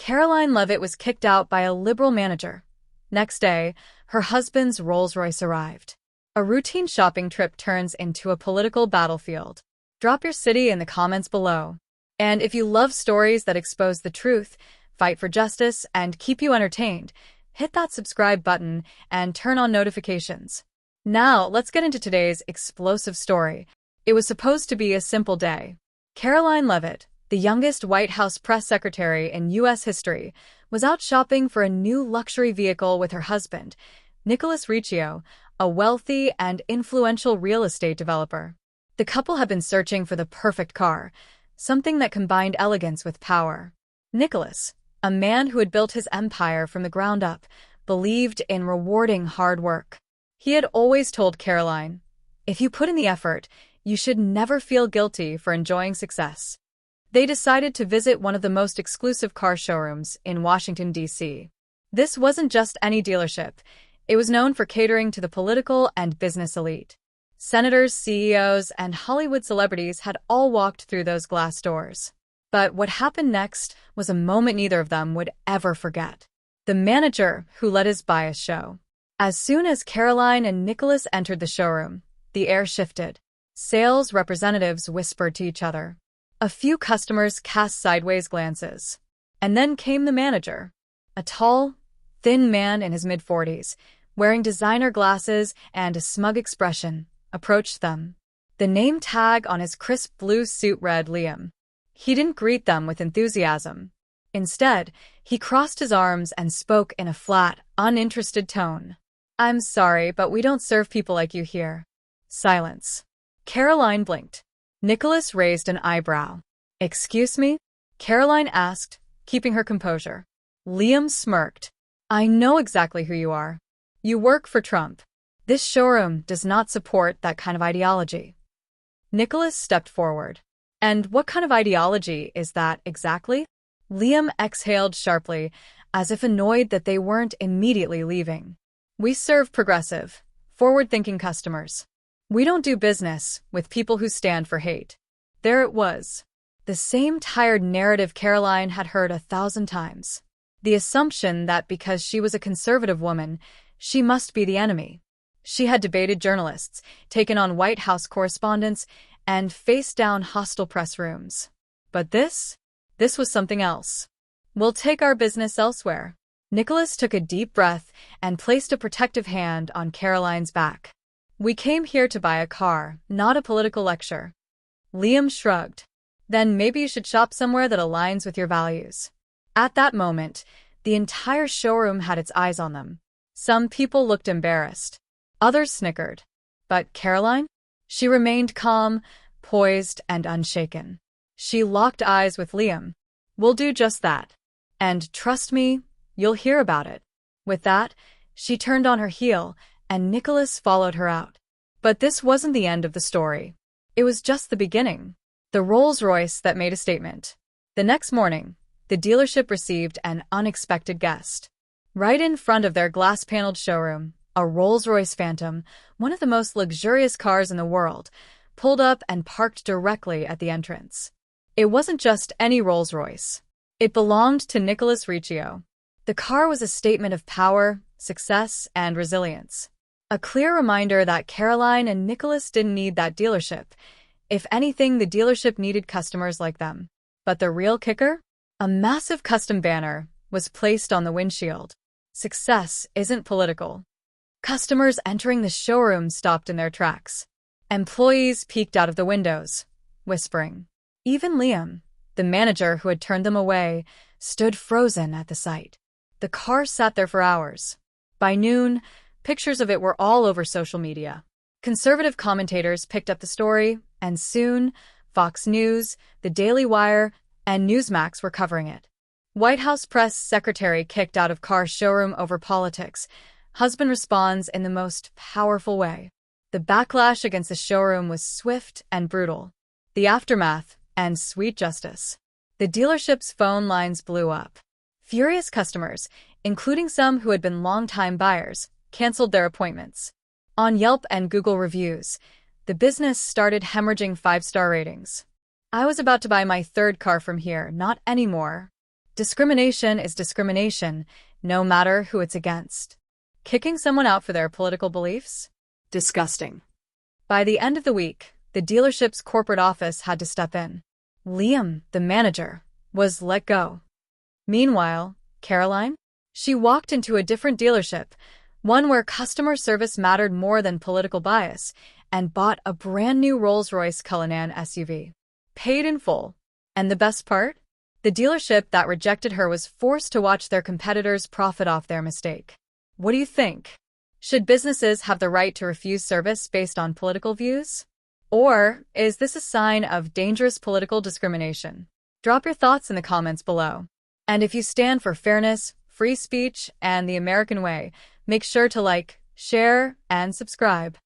Karoline Leavitt was kicked out by a liberal manager. Next day, her husband's Rolls-Royce arrived. A routine shopping trip turns into a political battlefield. Drop your city in the comments below. And if you love stories that expose the truth, fight for justice, and keep you entertained, hit that subscribe button and turn on notifications. Now, let's get into today's explosive story. It was supposed to be a simple day. Karoline Leavitt, the youngest White House press secretary in U.S. history, was out shopping for a new luxury vehicle with her husband, Nicholas Riccio, a wealthy and influential real estate developer. The couple had been searching for the perfect car, something that combined elegance with power. Nicholas, a man who had built his empire from the ground up, believed in rewarding hard work. He had always told Karoline, "If you put in the effort, you should never feel guilty for enjoying success." They decided to visit one of the most exclusive car showrooms in Washington, D.C. This wasn't just any dealership. It was known for catering to the political and business elite. Senators, CEOs, and Hollywood celebrities had all walked through those glass doors. But what happened next was a moment neither of them would ever forget. The manager who let his bias show. As soon as Karoline and Nicholas entered the showroom, the air shifted. Sales representatives whispered to each other. A few customers cast sideways glances. And then came the manager. A tall, thin man in his mid-40s, wearing designer glasses and a smug expression, approached them. The name tag on his crisp blue suit read Liam. He didn't greet them with enthusiasm. Instead, he crossed his arms and spoke in a flat, uninterested tone. "I'm sorry, but we don't serve people like you here." Silence. Karoline blinked. Nicholas raised an eyebrow. "Excuse me?" Karoline asked, keeping her composure. Liam smirked. "I know exactly who you are. You work for Trump. This showroom does not support that kind of ideology." Nicholas stepped forward. "And what kind of ideology is that exactly?" Liam exhaled sharply, as if annoyed that they weren't immediately leaving. "We serve progressive, forward-thinking customers. We don't do business with people who stand for hate." There it was. The same tired narrative Karoline had heard 1,000 times. The assumption that because she was a conservative woman, she must be the enemy. She had debated journalists, taken on White House correspondents, and faced down hostile press rooms. But this was something else. "We'll take our business elsewhere." Nicholas took a deep breath and placed a protective hand on Karoline's back. "We came here to buy a car, not a political lecture." Liam shrugged. "Then maybe you should shop somewhere that aligns with your values." At that moment, the entire showroom had its eyes on them. Some people looked embarrassed. Others snickered. But Karoline? She remained calm, poised, and unshaken. She locked eyes with Liam. "We'll do just that. And trust me, you'll hear about it." With that, she turned on her heel, and Nicholas followed her out. But this wasn't the end of the story. It was just the beginning. The Rolls-Royce that made a statement. The next morning, the dealership received an unexpected guest. Right in front of their glass-paneled showroom, a Rolls-Royce Phantom, one of the most luxurious cars in the world, pulled up and parked directly at the entrance. It wasn't just any Rolls-Royce. It belonged to Nicholas Riccio. The car was a statement of power, success, and resilience. A clear reminder that Karoline and Nicholas didn't need that dealership. If anything, the dealership needed customers like them. But the real kicker? A massive custom banner was placed on the windshield. "Success isn't political." Customers entering the showroom stopped in their tracks. Employees peeked out of the windows, whispering. Even Liam, the manager who had turned them away, stood frozen at the sight. The car sat there for hours. By noon, pictures of it were all over social media. Conservative commentators picked up the story, and soon, Fox News, The Daily Wire, and Newsmax were covering it. White House press secretary kicked out of car showroom over politics. Husband responds in the most powerful way. The backlash against the showroom was swift and brutal. The aftermath, and sweet justice. The dealership's phone lines blew up. Furious customers, including some who had been longtime buyers, canceled their appointments. On Yelp and Google reviews, the business started hemorrhaging 5-star ratings. "I was about to buy my third car from here, not anymore." Discrimination is discrimination, no matter who it's against. Kicking someone out for their political beliefs? Disgusting. By the end of the week, the dealership's corporate office had to step in. Liam, the manager, was let go. Meanwhile, Karoline? She walked into a different dealership, one where customer service mattered more than political bias, and bought a brand new Rolls-Royce Cullinan SUV. Paid in full. And the best part? The dealership that rejected her was forced to watch their competitors profit off their mistake. What do you think? Should businesses have the right to refuse service based on political views? Or is this a sign of dangerous political discrimination? Drop your thoughts in the comments below. And if you stand for fairness, free speech, and the American way, make sure to like, share, and subscribe.